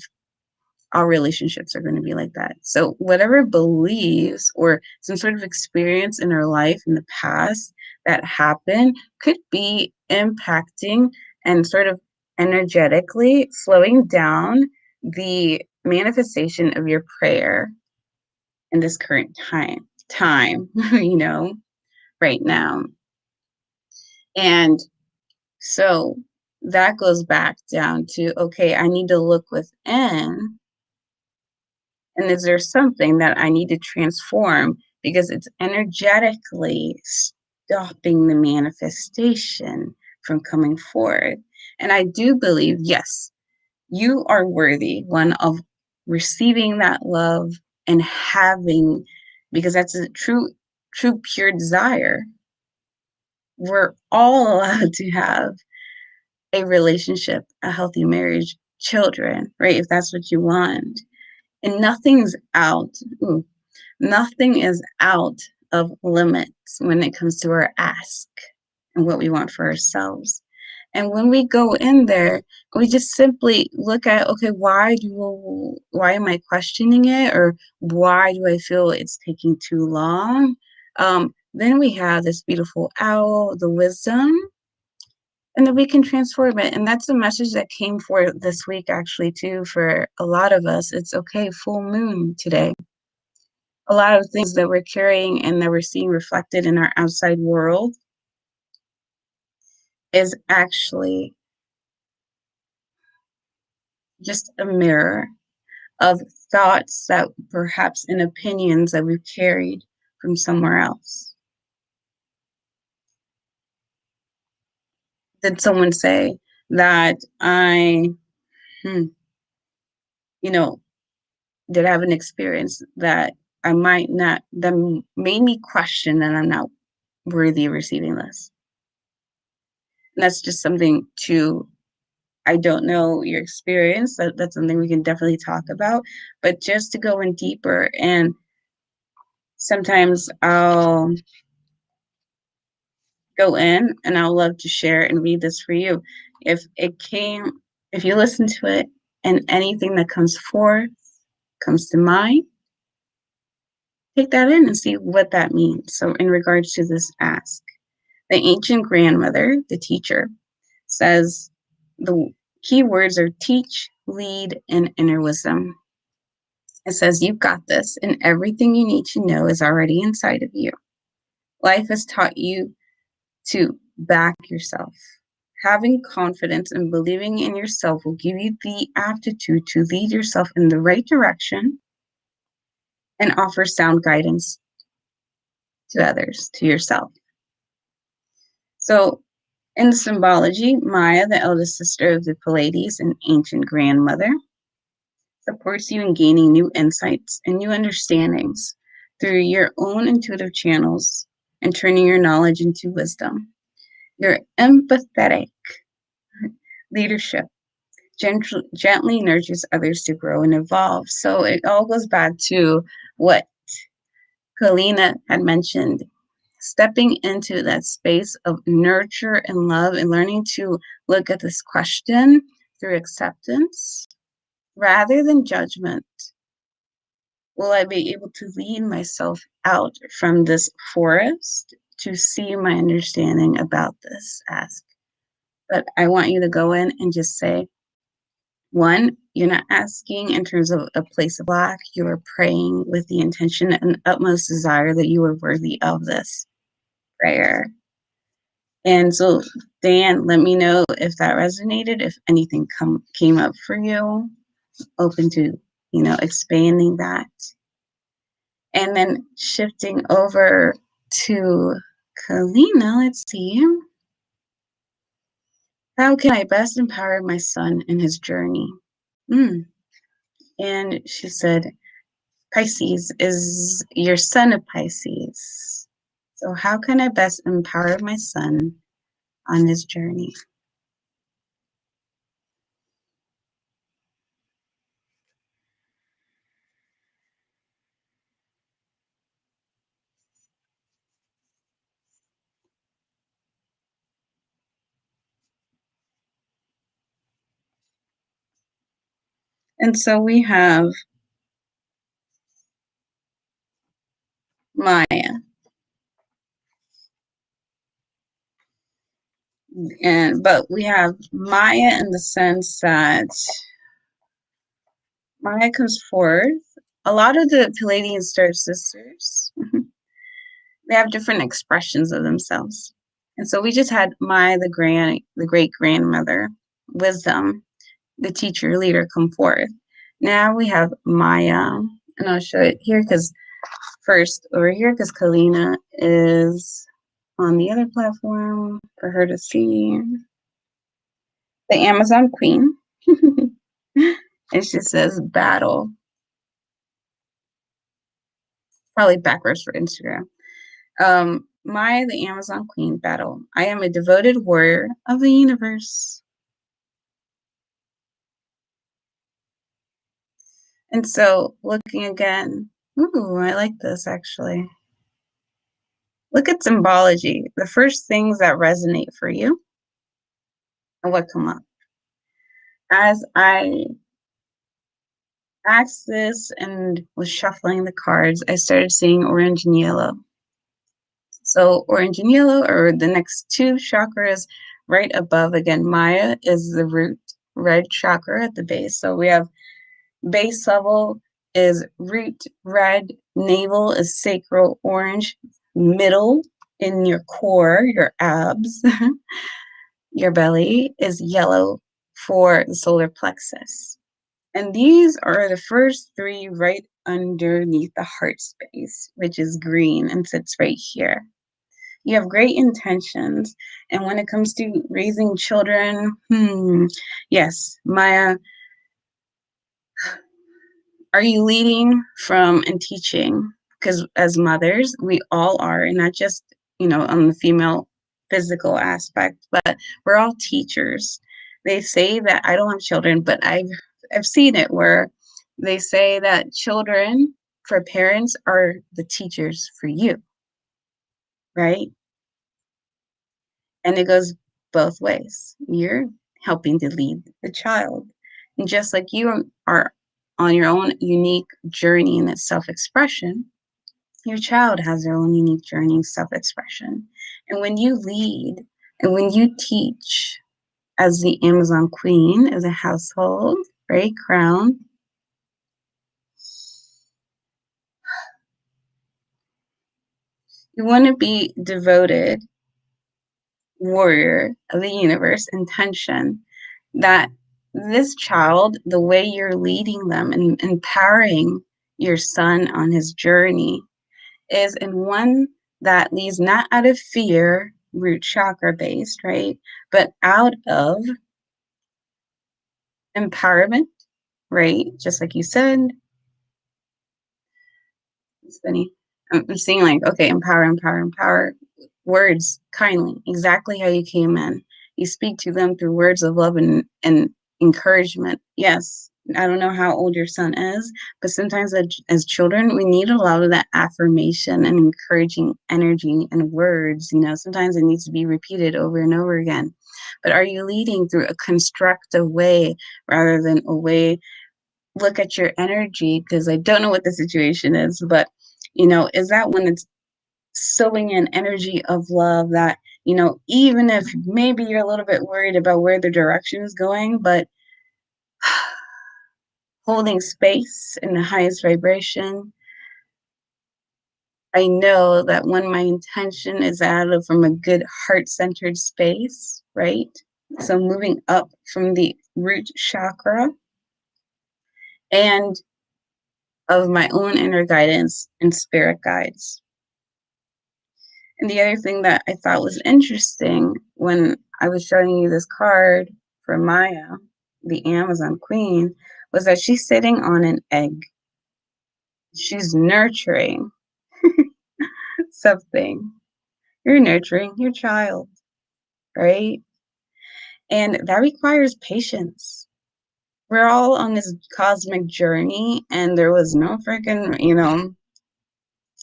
all relationships are going to be like that. So whatever beliefs or some sort of experience in our life in the past that happened could be impacting and sort of energetically slowing down the manifestation of your prayer in this current time, right now. And so that goes back down to, okay, I need to look within. And is there something that I need to transform because it's energetically stopping the manifestation from coming forward? And I do believe, yes, you are worthy, one, of receiving that love and having, because that's a true, pure desire. We're all allowed to have a relationship, a healthy marriage, children, right? If that's what you want. And nothing's out. Nothing is out of limits when it comes to our ask and what we want for ourselves. And when we go in there, we just simply look at, okay, why am I questioning it? Or why do I feel it's taking too long? Then we have this beautiful owl, the wisdom, and then we can transform it. And that's the message that came for this week, actually, too, for a lot of us. It's okay, full moon today. A lot of things that we're carrying and that we're seeing reflected in our outside world is actually just a mirror of thoughts that perhaps and opinions that we've carried from somewhere else. Did someone say that I, did have an experience that I might not, that made me question that I'm not worthy of receiving this? And that's just something to, I don't know your experience. That's something we can definitely talk about. But just to go in deeper, and sometimes I'll go in and I'll love to share and read this for you. If you listen to it and anything that comes forth comes to mind, take that in and see what that means. So in regards to this ask, the ancient grandmother, the teacher, says the key words are teach, lead, and inner wisdom. It says, you've got this, and everything you need to know is already inside of you. Life has taught you to back yourself. Having confidence and believing in yourself will give you the aptitude to lead yourself in the right direction and offer sound guidance to others, to yourself. So in the symbology, Maya, the eldest sister of the Pleiades and ancient grandmother, supports you in gaining new insights and new understandings through your own intuitive channels and turning your knowledge into wisdom. Your empathetic leadership gently nurtures others to grow and evolve. So it all goes back to what 𝘛𝘳𝘢𝘯𝘴𝘧𝘰𝘳𝘍 had mentioned, stepping into that space of nurture and love and learning to look at this question through acceptance rather than judgment. Will I be able to lead myself out from this forest to see my understanding about this? Ask. But I want you to go in and just say, one, you're not asking in terms of a place of lack. You are praying with the intention and utmost desire that you are worthy of this prayer. And so, Dan, let me know if that resonated, if anything came up for you. Open to, expanding that. And then shifting over to 𝘛𝘳𝘢𝘯𝘴𝘧𝘰𝘳𝘍, let's see. How can I best empower my son in his journey? And she said, Pisces is your son of Pisces. So how can I best empower my son on his journey? And so we have Maya. But we have Maya in the sense that Maya comes forth. A lot of the Pleiadian star sisters, they have different expressions of themselves. And so we just had Maya, the great grandmother, wisdom, the teacher, leader, come forth. Now we have Maya, and I'll show it here because first over here, because 𝘛𝘳𝘢𝘯𝘴𝘧𝘰𝘳𝘍 is on the other platform for her to see. The Amazon Queen. And she says battle. Probably backwards for Instagram. Maya, the Amazon Queen, battle. I am a devoted warrior of the universe. And so looking again, ooh, I like this actually. Look at symbology, the first things that resonate for you and what come up. As I asked this and was shuffling the cards, I started seeing orange and yellow. So orange and yellow are the next two chakras right above. Again, Maya is the root, red chakra at the base. So we have base level is root red, navel is sacral orange, middle in your core, your abs, your belly is yellow for the solar plexus. And these are the first three right underneath the heart space, which is green and sits right here. You have great intentions. And when it comes to raising children, yes, Maya, are you leading from and teaching? Because as mothers, we all are, and not just, on the female physical aspect, but we're all teachers. They say that I don't have children, but I've seen it where they say that children for parents are the teachers for you, right? And it goes both ways. You're helping to lead the child. And just like you are on your own unique journey in its self-expression, your child has their own unique journey in self-expression. And when you lead and when you teach as the Amazon Queen of the household, right, crown, you want to be devoted warrior of the universe, intention that this child, the way you're leading them and empowering your son on his journey is in one that leads not out of fear, root chakra based, right? But out of empowerment, right? Just like you said. It's funny. I'm seeing like, okay, empower, empower, empower. Words, kindly, exactly how you came in. You speak to them through words of love and encouragement. Yes, I don't know how old your son is, but sometimes as children, we need a lot of that affirmation and encouraging energy and words. You know, sometimes it needs to be repeated over and over again. But are you leading through a constructive way rather than a way? Look at your energy, because I don't know what the situation is, but you know, is that when it's sowing in energy of love that, you know, even if maybe you're a little bit worried about where the direction is going, but holding space in the highest vibration. I know that when my intention is out of from a good heart-centered space, right? So moving up from the root chakra and of my own inner guidance and spirit guides. And the other thing that I thought was interesting when I was showing you this card for Maya, the Amazon Queen, was that she's sitting on an egg. She's nurturing something. You're nurturing your child, right? And that requires patience. We're all on this cosmic journey, and there was no freaking, you know,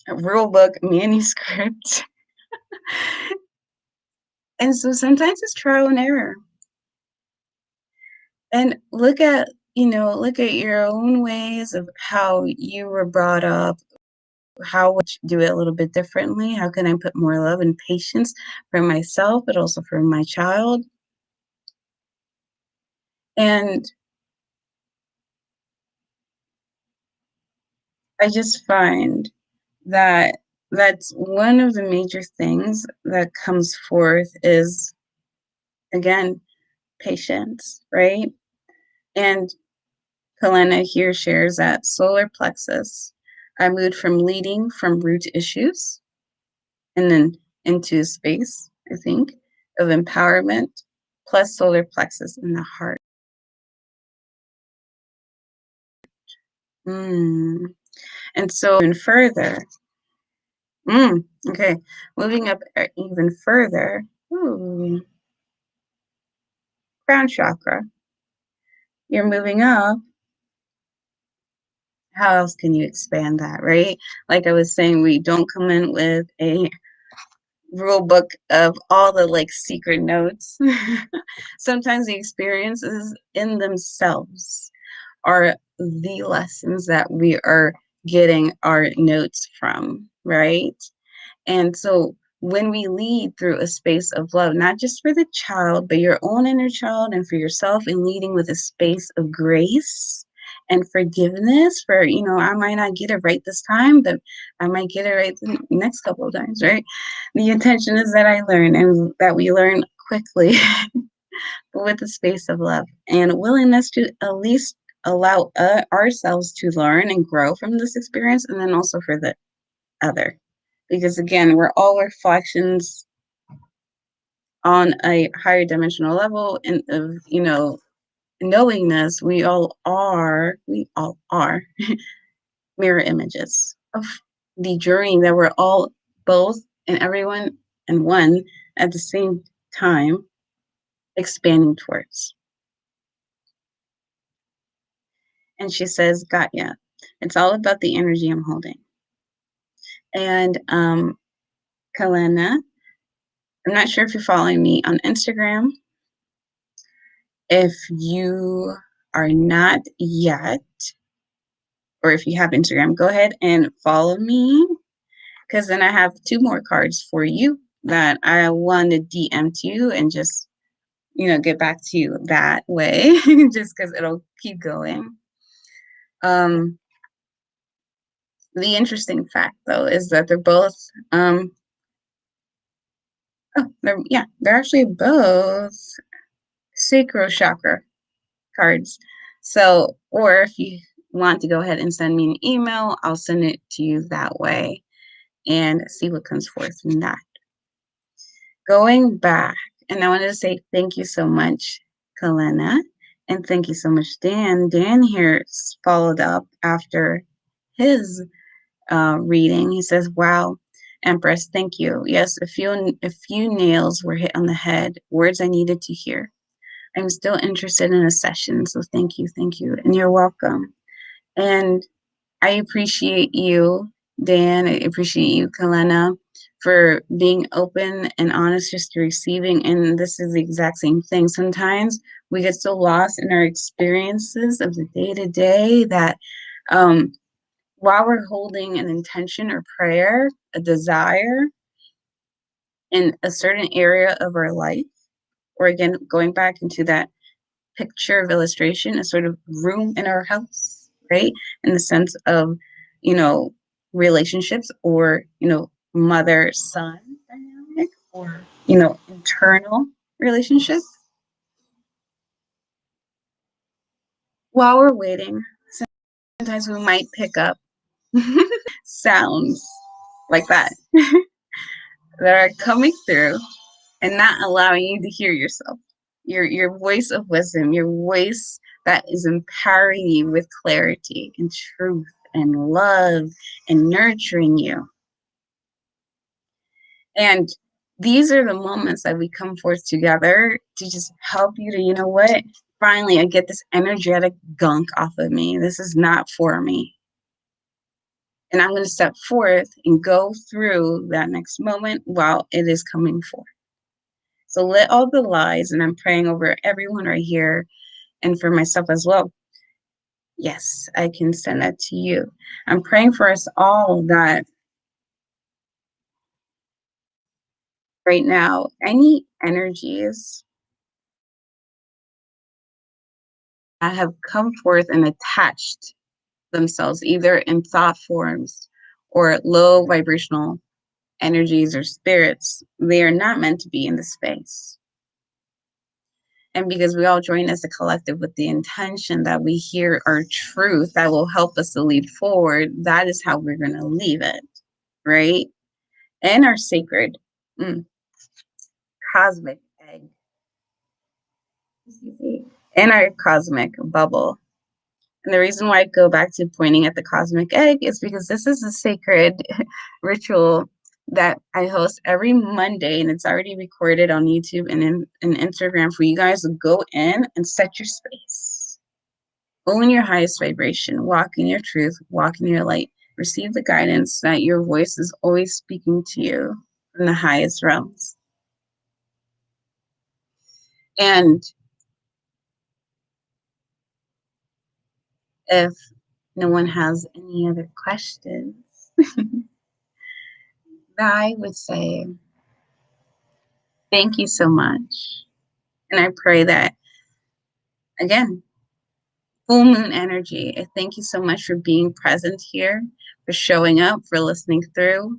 rule book manuscript. And so sometimes it's trial and error. And look at, you know, look at your own ways of how you were brought up. How would you do it a little bit differently? How can I put more love and patience for myself, but also for my child? And I just find that that's one of the major things that comes forth is, again, patience, right? And Helena here shares that solar plexus. I moved from leading from root issues and then into space, I think, of empowerment plus solar plexus in the heart. Mm. And so even further, okay, moving up even further, ooh, crown chakra. You're moving up. How else can you expand that, right? Like I was saying, we don't come in with a rule book of all the like secret notes. Sometimes the experiences in themselves are the lessons that we are getting our notes from, right? And so when we lead through a space of love, not just for the child, but your own inner child and for yourself, and leading with a space of grace and forgiveness for, you know, I might not get it right this time, but I might get it right the next couple of times, right? The intention is that I learn and that we learn quickly, but with a space of love and willingness to at least allow ourselves to learn and grow from this experience, and then also for the other. Because again, we're all reflections on a higher dimensional level and of, you know, knowingness. We all are mirror images of the journey that we're all both and everyone and one at the same time expanding towards. And she says, got ya. It's all about the energy I'm holding. And Kalena, I'm not sure if you're following me on Instagram. If you are not yet, or if you have Instagram, go ahead and follow me, because then I have 2 more cards for you that I want to DM to you and just, you know, get back to you that way, just because it'll keep going. The interesting fact, though, is that they're both, they're actually both sacral chakra cards. So, or if you want to go ahead and send me an email, I'll send it to you that way and see what comes forth from that. Going back, and I wanted to say thank you so much, Kalena, and thank you so much, Dan. Dan here followed up after his reading. He says, wow, Empress, thank you. Yes, a few nails were hit on the head, words I needed to hear. I'm still interested in a session, so thank you, and you're welcome. And I appreciate you, Dan. I appreciate you, Kalena, for being open and honest, just receiving. And this is the exact same thing. Sometimes we get so lost in our experiences of the day-to-day that while we're holding an intention or prayer, a desire in a certain area of our life, or again, going back into that picture of illustration, a sort of room in our house, right? In the sense of, relationships, or, mother-son dynamic, or, internal relationships. While we're waiting, sometimes we might pick up sounds like that that are coming through and not allowing you to hear yourself. Your voice of wisdom, your voice that is empowering you with clarity and truth and love and nurturing you. And these are the moments that we come forth together to just help you to, you know what? Finally, I get this energetic gunk off of me. This is not for me. And I'm going to step forth and go through that next moment while it is coming forth. So let all the lies, and I'm praying over everyone right here and for myself as well. Yes, I can send that to you. I'm praying for us all that right now, any energies that have come forth and attached themselves either in thought forms or low vibrational energies or spirits, they are not meant to be in the space. And because we all join as a collective with the intention that we hear our truth that will help us to lead forward, that is how we're going to leave it, right? And our sacred cosmic egg, in our cosmic bubble. And the reason why I go back to pointing at the cosmic egg is because this is a sacred ritual that I host every Monday, and it's already recorded on YouTube and in Instagram for you guys to go in and set your space. Own your highest vibration, walk in your truth, walk in your light, receive the guidance that your voice is always speaking to you from the highest realms. And if no one has any other questions, I would say thank you so much. And I pray that, again, full moon energy. I thank you so much for being present here, for showing up, for listening through.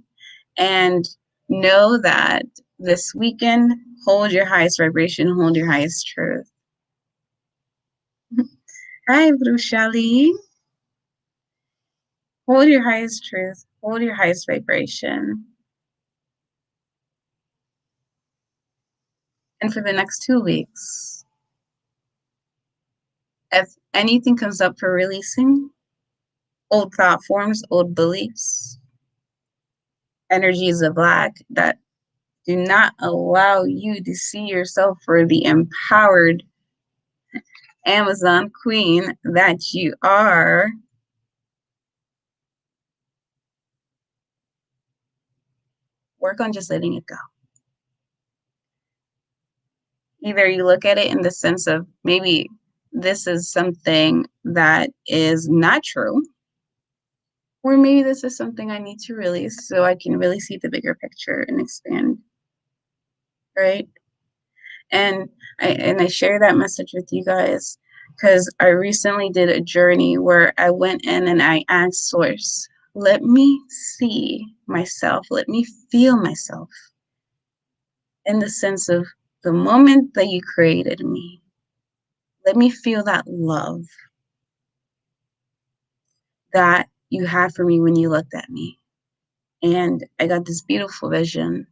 And know that this weekend, hold your highest vibration, hold your highest truth. Hi, Brushali. Hold your highest truth, hold your highest vibration. And for the next 2 weeks, if anything comes up for releasing, old thought forms, old beliefs, energies of lack that do not allow you to see yourself for the empowered Amazon queen that you are, work on just letting it go. Either you look at it in the sense of maybe this is something that is not true, or maybe this is something I need to release so I can really see the bigger picture and expand, right? And I share that message with you guys because I recently did a journey where I went in and I asked Source, let me see myself, let me feel myself in the sense of the moment that you created me. Let me feel that love that you had for me when you looked at me. And I got this beautiful vision.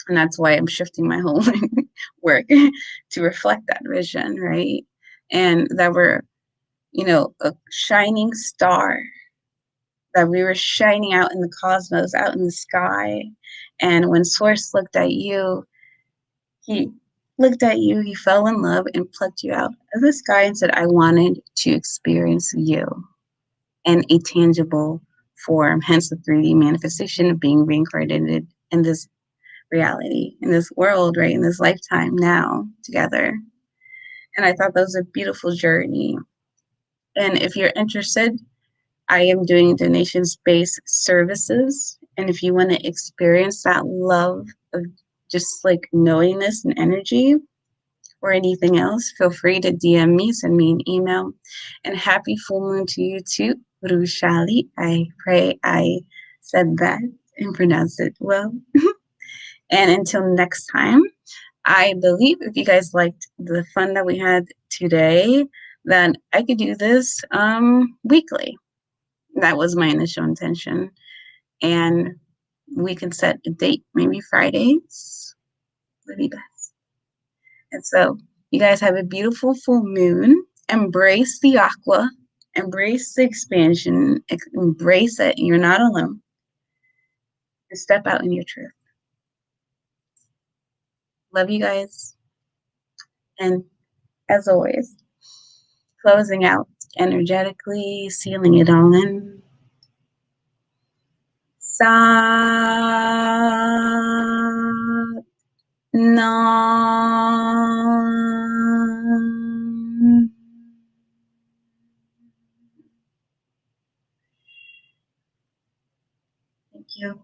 And that's why I'm shifting my whole work to reflect that vision, right? And that we're, a shining star that we were shining out in the cosmos, out in the sky. And when Source looked at you, he he fell in love and plucked you out of the sky and said, I wanted to experience you in a tangible form, hence the 3D manifestation of being reincarnated in this reality, in this world, right, in this lifetime now together. And I thought that was a beautiful journey. And if you're interested, I am doing donation-based services. And if you want to experience that love of just like knowingness and energy or anything else, feel free to DM me, send me an email. And happy full moon to you too, 𝘮𝘰𝘬𝘲. I pray I said that and pronounced it well. And until next time, I believe if you guys liked the fun that we had today, then I could do this weekly. That was my initial intention. And we can set a date, maybe Fridays would be best. And so you guys have a beautiful full moon. Embrace the aqua, embrace the expansion, embrace it. You're not alone. And step out in your truth. Love you guys. And as always, closing out energetically, sealing it all in. Sat Nam. Thank you.